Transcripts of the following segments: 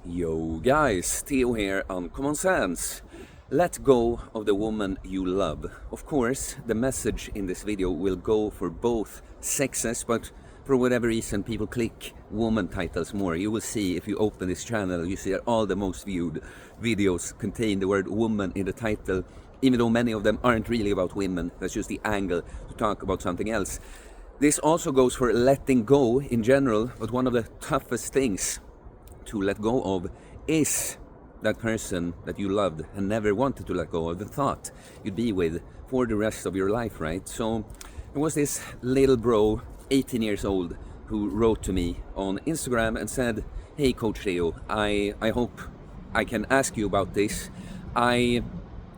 Yo guys, Theo here on Common Sense. Let go of the woman you love. Of course, the message in this video will go for both sexes, but for whatever reason people click woman titles more. You will see if you open this channel, you see that all the most viewed videos contain the word woman in the title, even though many of them aren't really about women. That's just the angle to talk about something else. This also goes for letting go in general, but one of the toughest things to let go of is that person that you loved and never wanted to let go of, the thought you'd be with for the rest of your life, right? So there was this little bro, 18 years old, who wrote to me on Instagram and said, "Hey Coach Theo, I hope I can ask you about this. I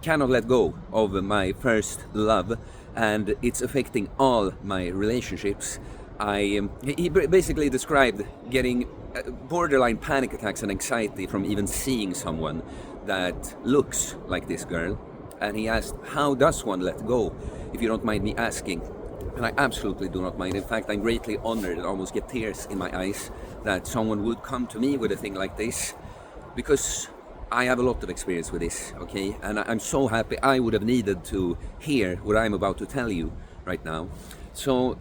cannot let go of my first love and it's affecting all my relationships." He basically described getting borderline panic attacks and anxiety from even seeing someone that looks like this girl. And he asked, how does one let go, if you don't mind me asking? And I absolutely do not mind. In fact, I'm greatly honored and almost get tears in my eyes that someone would come to me with a thing like this, because I have a lot of experience with this, okay? And I'm so happy. I would have needed to hear what I'm about to tell you right now. So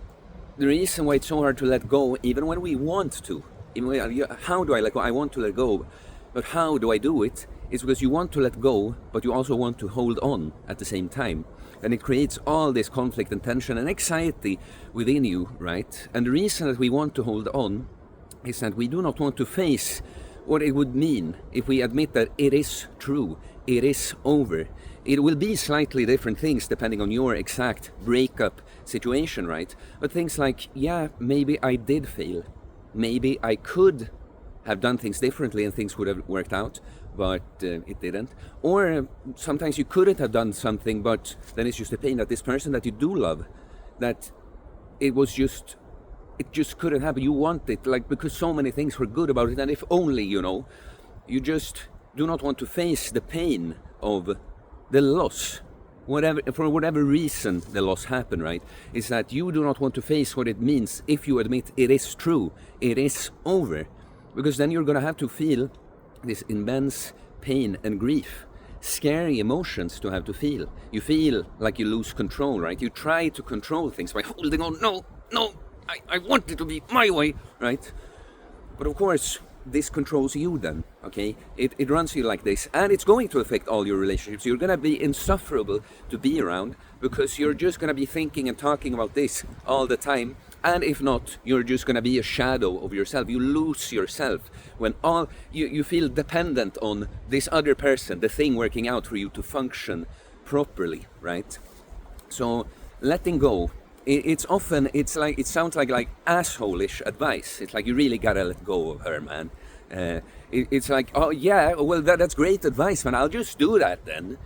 the reason why it's so hard to let go, even when we want to, how do I let go? I want to let go, but how do I do it? It's because you want to let go, but you also want to hold on at the same time. And it creates all this conflict and tension and anxiety within you, right? And the reason that we want to hold on is that we do not want to face what it would mean if we admit that it is true, it is over. It will be slightly different things depending on your exact breakup situation, right? But things like, yeah, maybe I did fail. Maybe I could have done things differently and things would have worked out, but it didn't. Or sometimes you couldn't have done something, but then it's just a pain that this person that you do love, that it just couldn't happen. You want it, like, because so many things were good about it, and if only, you just do not want to face the pain of the loss. For whatever reason the loss happened, right, is that you do not want to face what it means if you admit it is true, it is over. Because then you're going to have to feel this immense pain and grief. Scary emotions to have to feel. You feel like you lose control, right? You try to control things by holding on. No, I want it to be my way, right? But of course, this controls you then, okay? It runs you like this, and it's going to affect all your relationships. You're going to be insufferable to be around because you're just going to be thinking and talking about this all the time. And if not, you're just going to be a shadow of yourself. You lose yourself when you feel dependent on this other person, the thing working out for you to function properly, right? So letting go, it sounds like asshole-ish advice. It's like, you really gotta let go of her, man. It's like, oh yeah, well that's great advice, man. I'll just do that then,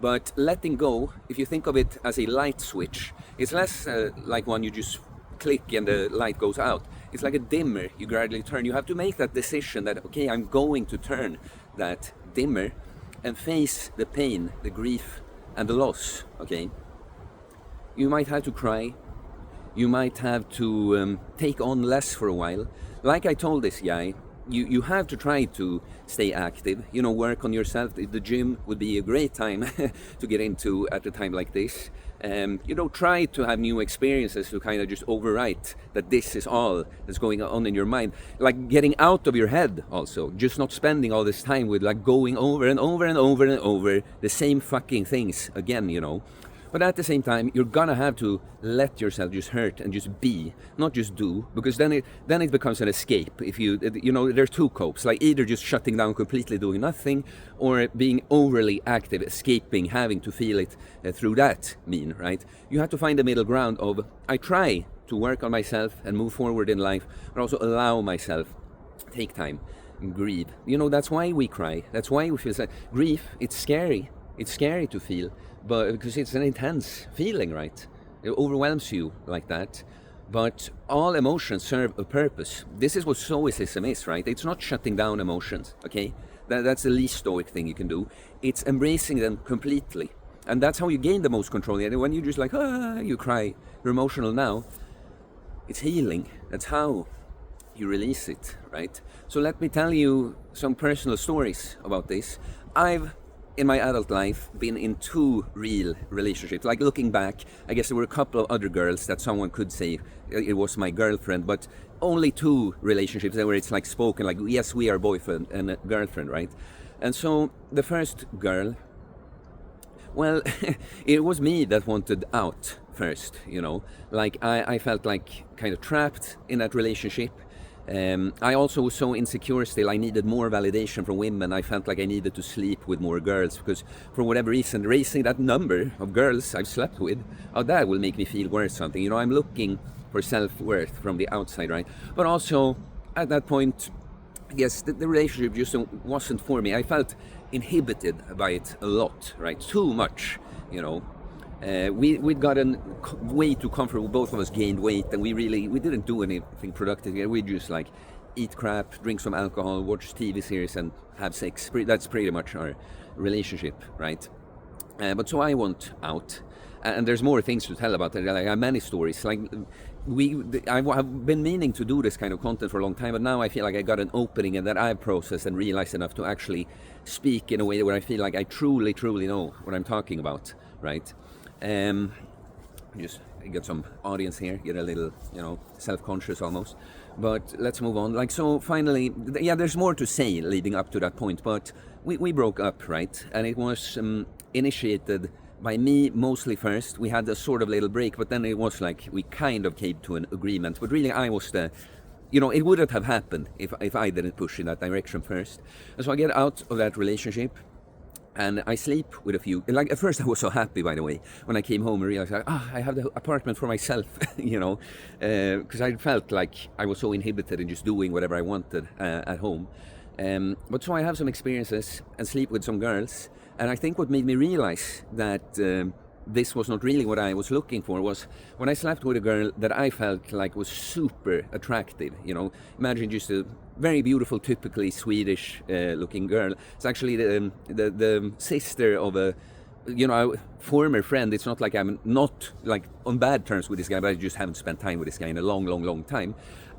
But letting go, if you think of it as a light switch, it's less like one you just click and the light goes out. It's like a dimmer you gradually turn. You have to make that decision that, okay, I'm going to turn that dimmer and face the pain, the grief, and the loss, okay? You might have to cry. You might have to take on less for a while. Like I told this guy, you have to try to stay active, work on yourself. The gym would be a great time to get into at a time like this. Try to have new experiences to kind of just overwrite that this is all that's going on in your mind. Like getting out of your head also, just not spending all this time with like going over and over and over and over the same fucking things again, But at the same time, you're gonna have to let yourself just hurt and just be, not just do, because then it becomes an escape. If there's two copes, like either just shutting down completely, doing nothing, or being overly active, escaping, having to feel it through that right? You have to find the middle ground of, I try to work on myself and move forward in life, but also allow myself take time and grieve. That's why we cry. That's why we feel sad. Grief, it's scary. It's scary to feel, but because it's an intense feeling, right? It overwhelms you like that. But all emotions serve a purpose. This is what stoicism is, right? It's not shutting down emotions, okay? That's the least stoic thing you can do. It's embracing them completely. And that's how you gain the most control. And when you're just like, you cry, you're emotional now, it's healing. That's how you release it, right? So let me tell you some personal stories about this. I've, in my adult life, been in 2 real relationships. Like, looking back, I guess there were a couple of other girls that someone could say it was my girlfriend, but only 2 relationships where it's like spoken, like, yes, we are boyfriend and girlfriend, right? And so the first girl, well, it was me that wanted out first, you know. Like, I felt like kind of trapped in that relationship. I also was so insecure still. I needed more validation from women. I felt like I needed to sleep with more girls because, for whatever reason, raising that number of girls I've slept with, that will make me feel worth something. You know, I'm looking for self-worth from the outside, right? But also, at that point, I guess the relationship just wasn't for me. I felt inhibited by it a lot, right? Too much, you know. We'd gotten way too comfortable. Both of us gained weight, and we didn't do anything productive. We just like eat crap, drink some alcohol, watch TV series, and have sex. That's pretty much our relationship, right? But so I want out, and there's more things to tell about that. Like, I have many stories. Like, I've been meaning to do this kind of content for a long time, but now I feel like I got an opening and that I've processed and realized enough to actually speak in a way where I feel like I truly, truly know what I'm talking about, right? Just get some audience here, get a little, you know, self-conscious almost. But let's move on. Like, so finally, yeah, there's more to say leading up to that point, but we broke up, right? And it was initiated by me mostly first. We had a sort of little break, but then it was like we kind of came to an agreement. But really, I was the, you know, it wouldn't have happened if I didn't push in that direction first. And so I get out of that relationship, and I sleep with a few. Like, at first I was so happy, by the way, when I came home and realized, like, I have the apartment for myself, you know, because I felt like I was so inhibited in just doing whatever I wanted at home. But so I have some experiences and sleep with some girls, and I think what made me realize that this was not really what I was looking for was when I slept with a girl that I felt like was super attractive, you know. Imagine just a very beautiful, typically Swedish looking girl. It's actually the sister of a, you know, former friend. It's not like I'm not like on bad terms with this guy, but I just haven't spent time with this guy in a long time.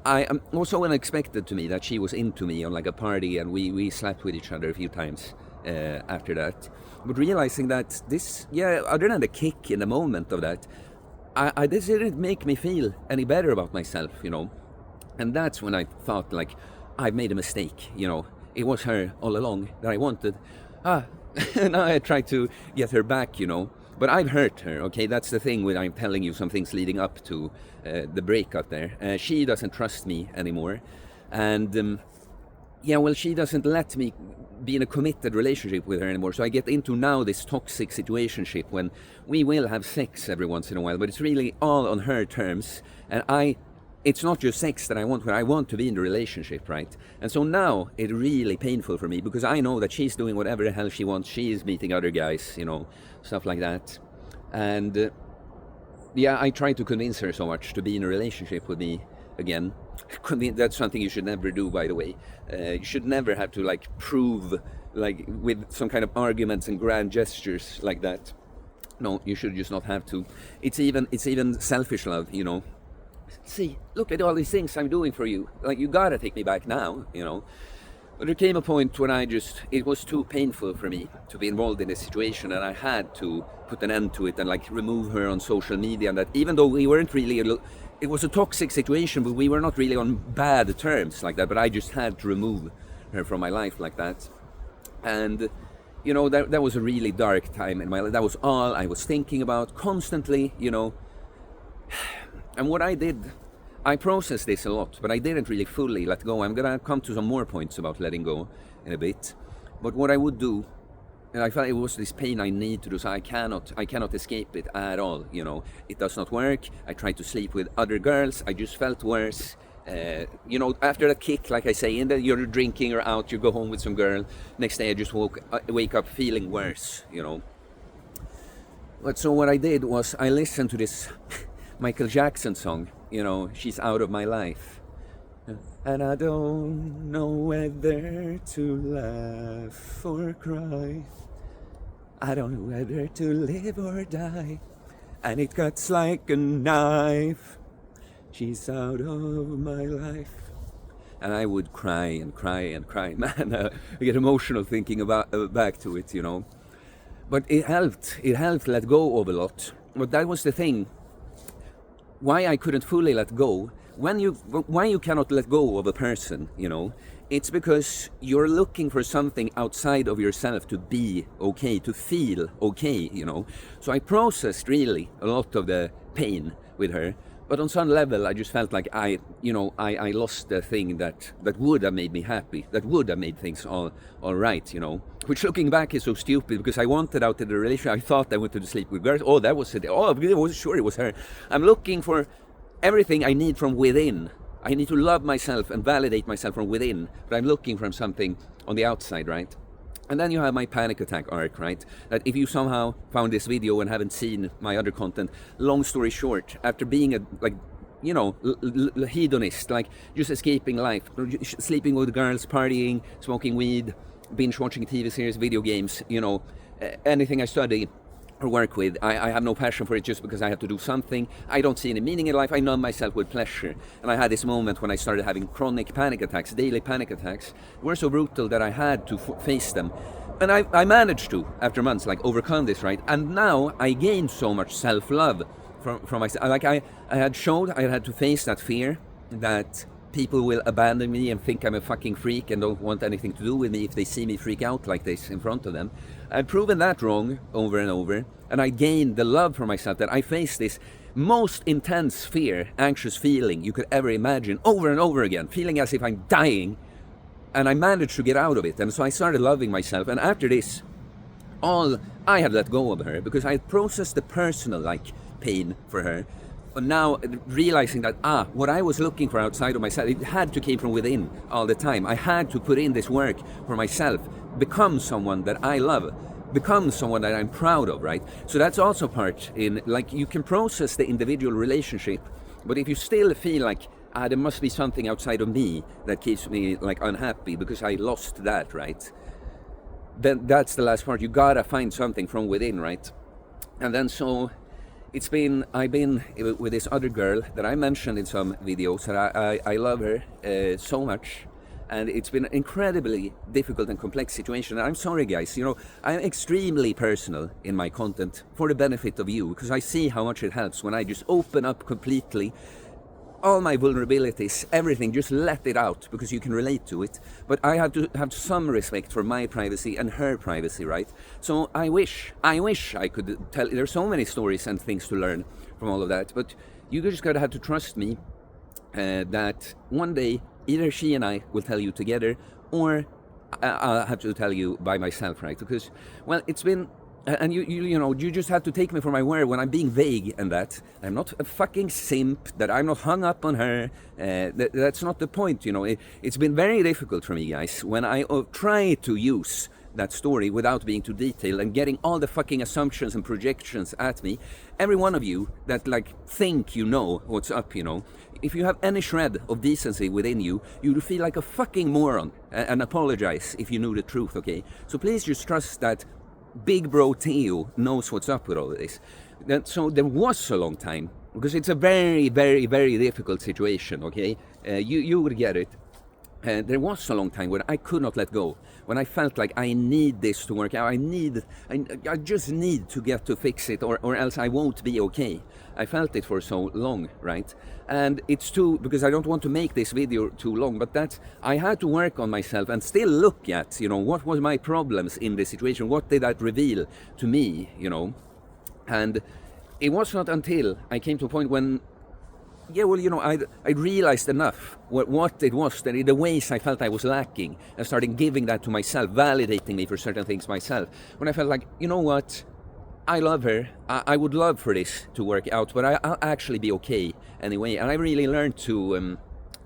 It was so unexpected to me that she was into me on like a party, and we slept with each other a few times after that. But realizing that this, yeah, other than the kick in the moment of that, this didn't make me feel any better about myself, you know. And that's when I thought, like, I've made a mistake, you know. It was her all along that I wanted. Now I tried to get her back, you know. But I've hurt her, okay? That's the thing when I'm telling you some things leading up to the breakup there. She doesn't trust me anymore. And, yeah, well, she doesn't let me be in a committed relationship with her anymore. So I get into now this toxic situationship when we will have sex every once in a while, but it's really all on her terms. And it's not just sex that I want, but I want to be in the relationship, right? And so now it's really painful for me because I know that she's doing whatever the hell she wants. She's meeting other guys, you know, stuff like that. And yeah, I try to convince her so much to be in a relationship with me again. That's something you should never do, by the way. You should never have to like prove, like, with some kind of arguments and grand gestures like that. No, you should just not have to. It's even selfish love, you know. See, look at all these things I'm doing for you. Like, you gotta take me back now, you know. But there came a point when it was too painful for me to be involved in this situation, and I had to put an end to it and like remove her on social media. And that, even though we weren't really, it was a toxic situation, but we were not really on bad terms like that. But I just had to remove her from my life like that. And, you know, that was a really dark time in my life. That was all I was thinking about constantly, you know. And what I did, I processed this a lot, but I didn't really fully let go. I'm gonna come to some more points about letting go in a bit. But what I would do, and I felt it was this pain I need to do, so I cannot escape it at all, you know. It does not work. I tried to sleep with other girls. I just felt worse. You know, after that kick, like I say, you're drinking or out, you go home with some girl. Next day I just wake up feeling worse, you know. But so what I did was I listened to this Michael Jackson song, you know, She's Out of My Life. And I don't know whether to laugh or cry. I don't know whether to live or die. And it cuts like a knife. She's out of my life. and I would cry and cry and cry. Man, I get emotional thinking about back to it, you know. But it helped let go of a lot. But that was the thing, why I couldn't fully let go. Why you cannot let go of a person, you know, it's because you're looking for something outside of yourself to be okay, to feel okay, you know. So I processed really a lot of the pain with her, but on some level I just felt like I lost the thing that would have made me happy, that would have made things all right, you know. Which looking back is so stupid, because I wanted out of the relationship, I thought I wanted to sleep with girls. Oh, that was it. Oh, I was sure it was her. I'm looking for everything I need from within. I need to love myself and validate myself from within, but I'm looking for something on the outside, right? And then you have my panic attack arc, right? That if you somehow found this video and haven't seen my other content, long story short, after being a, like, you know, hedonist, like just escaping life, sleeping with girls, partying, smoking weed, binge watching TV series, video games, you know, anything I study or work with, I have no passion for it just because I have to do something. I don't see any meaning in life. I numb myself with pleasure. And I had this moment when I started having chronic panic attacks, daily panic attacks. They were so brutal that I had to face them. And I managed to, after months, like overcome this, right? And now I gained so much self-love from myself. Like I had to face that fear that people will abandon me and think I'm a fucking freak and don't want anything to do with me if they see me freak out like this in front of them. I've proven that wrong over and over, and I gained the love for myself that I face this most intense fear, anxious feeling you could ever imagine over and over again, feeling as if I'm dying, and I managed to get out of it. And so I started loving myself, and after this, I had let go of her because I had processed the personal like pain for her. But now realizing that what I was looking for outside of myself, it had to came from within all the time. I had to put in this work for myself, become someone that I love, become someone that I'm proud of, right? So that's also part in, like, you can process the individual relationship, but if you still feel like there must be something outside of me that keeps me like unhappy because I lost that, right? Then that's the last part. You gotta find something from within, right? And then so I've been with this other girl that I mentioned in some videos, and I love her so much, and it's been an incredibly difficult and complex situation. And I'm sorry guys, you know, I'm extremely personal in my content for the benefit of you, because I see how much it helps when I just open up completely, all my vulnerabilities, everything, just let it out because you can relate to it. But I have to have some respect for my privacy and her privacy, right? So I wish I could tell. There's so many stories and things to learn from all of that, but you just gotta have to trust me that one day either she and I will tell you together, or I'll have to tell you by myself, right? Because, well, it's been. And you know, you just have to take me for my word when I'm being vague and that I'm not a fucking simp, that I'm not hung up on her. That's not the point, you know. It's been very difficult for me, guys, when I try to use that story without being too detailed and getting all the fucking assumptions and projections at me. Every one of you that like think you know what's up, you know, if you have any shred of decency within you, you'll feel like a fucking moron and apologize if you knew the truth, okay? So please just trust that Big Bro Theo knows what's up with all of this. So there was a long time, because it's a very, very, very difficult situation, okay? You would get it. There was a long time when I could not let go, when I felt like I need this to work out. I just need to get to fix it, or else I won't be okay. I felt it for so long, right? And it's because I don't want to make this video too long, but that I had to work on myself and still look at, you know, what was my problems in this situation? What did that reveal to me, you know? And it was not until I came to a point when, yeah, well, you know, I realized enough what it was, that the ways I felt I was lacking, and started giving that to myself, validating me for certain things myself. When I felt like, you know what, I love her, I would love for this to work out, but I'll actually be okay anyway. And I really learned to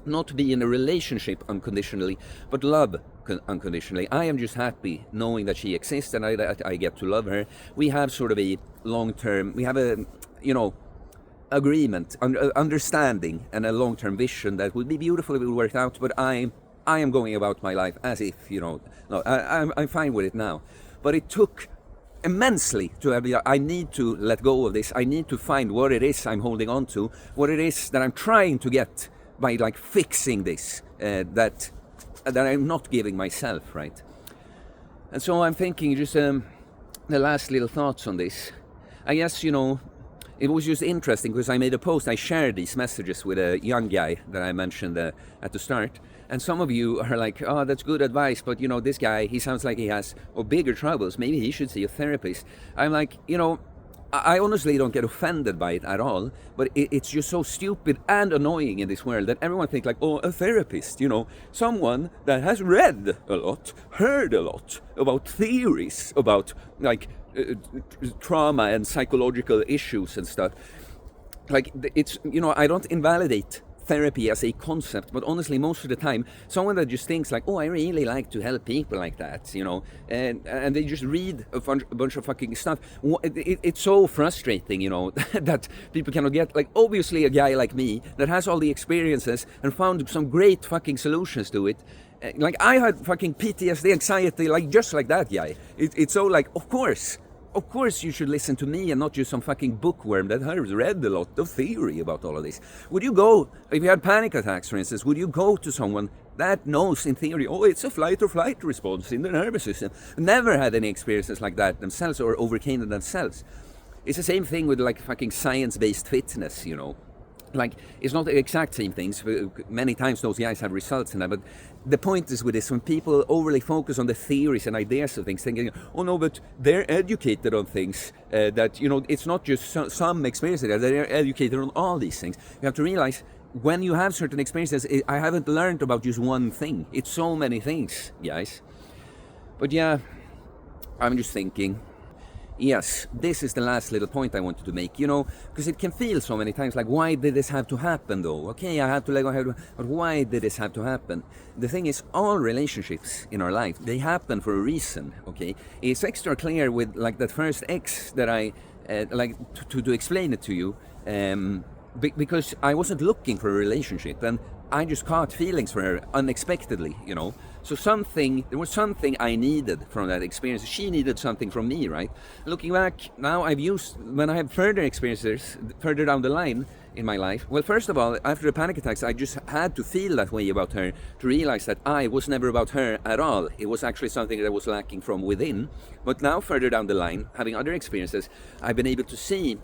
not be in a relationship unconditionally, but love unconditionally. I am just happy knowing that she exists and that I get to love her. We have sort of a long-term, we have a, you know, agreement, understanding, and a long-term vision that would be beautiful if it worked out. But I am going about my life as if, you know, no, I'm fine with it now. But it took immensely to have. I need to let go of this. I need to find what it is I'm holding on to, what it is that I'm trying to get by like fixing this that I'm not giving myself, right? And so I'm thinking just the last little thoughts on this. I guess, it was just interesting because I made a post. I shared these messages with a young guy that I mentioned at the start. And some of you are like, oh, that's good advice, but this guy, he sounds like he has bigger troubles. Maybe he should see a therapist. I'm like, I honestly don't get offended by it at all, but it's just so stupid and annoying in this world that everyone thinks like, oh, a therapist, someone that has read a lot, heard a lot about theories about trauma and psychological issues and stuff. Like, it's, I don't invalidate therapy as a concept, but honestly, most of the time, someone that just thinks like, oh, I really like to help people like that, and they just read a bunch of fucking stuff. It's so frustrating, that people cannot get, like, obviously a guy like me that has all the experiences and found some great fucking solutions to it. Like, I had fucking PTSD, anxiety, like, just like that guy. It's so like, of course you should listen to me and not just some fucking bookworm that has read a lot of theory about all of this. Would you go, if you had panic attacks, for instance, would you go to someone that knows in theory, oh, it's a fight or flight response in the nervous system, never had any experiences like that themselves or overcame them themselves? It's the same thing with like fucking science-based fitness, Like, it's not the exact same things. Many times those guys have results in that, but the point is with this, when people overly focus on the theories and ideas of things, thinking, oh no, but they're educated on things that, it's not just some experiences, they're educated on all these things. You have to realize, when you have certain experiences, I haven't learned about just one thing. It's so many things, guys. But yeah, I'm just thinking, yes, this is the last little point I wanted to make, because it can feel so many times like, why did this have to happen though? Okay, I have to let go, but why did this have to happen? The thing is, all relationships in our life, they happen for a reason, okay? It's extra clear with like that first ex that I, to explain it to you, because I wasn't looking for a relationship and I just caught feelings for her unexpectedly, So there was something I needed from that experience. She needed something from me, right? Looking back, now when I have further experiences further down the line in my life, well, first of all, after the panic attacks, I just had to feel that way about her to realize that I was never about her at all. It was actually something that was lacking from within. But now, further down the line, having other experiences, I've been able to see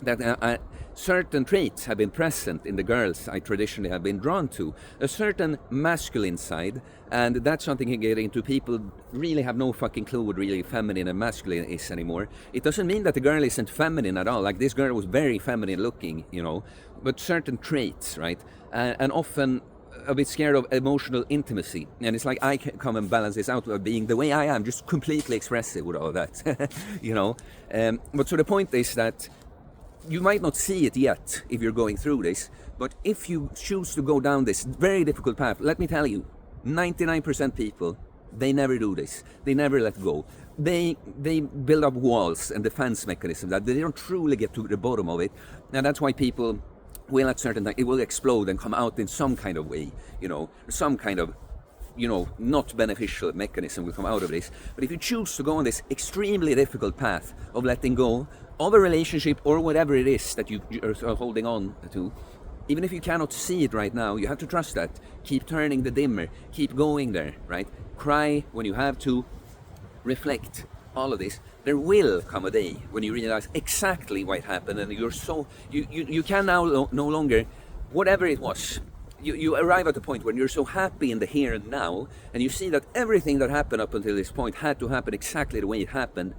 that certain traits have been present in the girls I traditionally have been drawn to. A certain masculine side, and that's something you get into. People really have no fucking clue what really feminine and masculine is anymore. It doesn't mean that the girl isn't feminine at all. Like, this girl was very feminine looking, but certain traits, right? And often a bit scared of emotional intimacy. And it's like, I can come and balance this out by being the way I am, just completely expressive with all that, But so the point is that you might not see it yet if you're going through this, but if you choose to go down this very difficult path, let me tell you, 99% people, they never do this. They never let go. They build up walls and defense mechanisms that they don't truly get to the bottom of it. And that's why people will at certain time, it will explode and come out in some kind of way, some kind of, not beneficial mechanism will come out of this. But if you choose to go on this extremely difficult path of letting go of a relationship or whatever it is that you are holding on to, even if you cannot see it right now, you have to trust that. Keep turning the dimmer, keep going there, right? Cry when you have to, reflect, all of this. There will come a day when you realize exactly what happened, and you're so, you can now no longer, whatever it was, you arrive at a point when you're so happy in the here and now, and you see that everything that happened up until this point had to happen exactly the way it happened.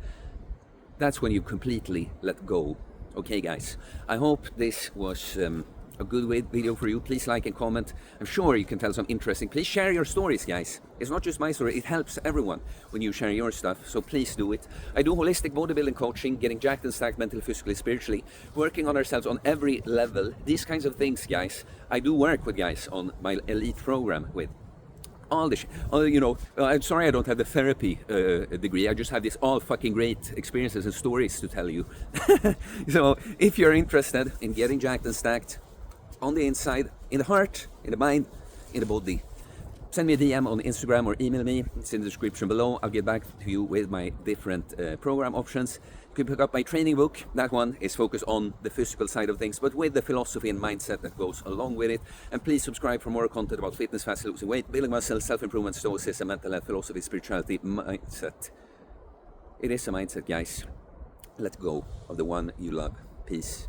That's when you completely let go. Okay, guys, I hope this was a good video for you. Please like and comment. I'm sure you can tell some interesting. Please share your stories, guys. It's not just my story. It helps everyone when you share your stuff, so please do it. I do holistic bodybuilding coaching, getting jacked and stacked mentally, physically, spiritually, working on ourselves on every level. These kinds of things, guys, I do work with guys on my elite program with. All this, I'm sorry I don't have the therapy degree. I just have these all fucking great experiences and stories to tell you. So if you're interested in getting jacked and stacked on the inside, in the heart, in the mind, in the body, Send me a DM on Instagram or email me. It's in the description below. I'll get back to you with my different program options. You can pick up my training book. That one is focused on the physical side of things, but with the philosophy and mindset that goes along with it. And please subscribe for more content about fitness, fast losing weight, building muscle, self-improvement, stoicism, mental health, philosophy, spirituality, mindset. It is a mindset, guys. Let go of the one you love. Peace.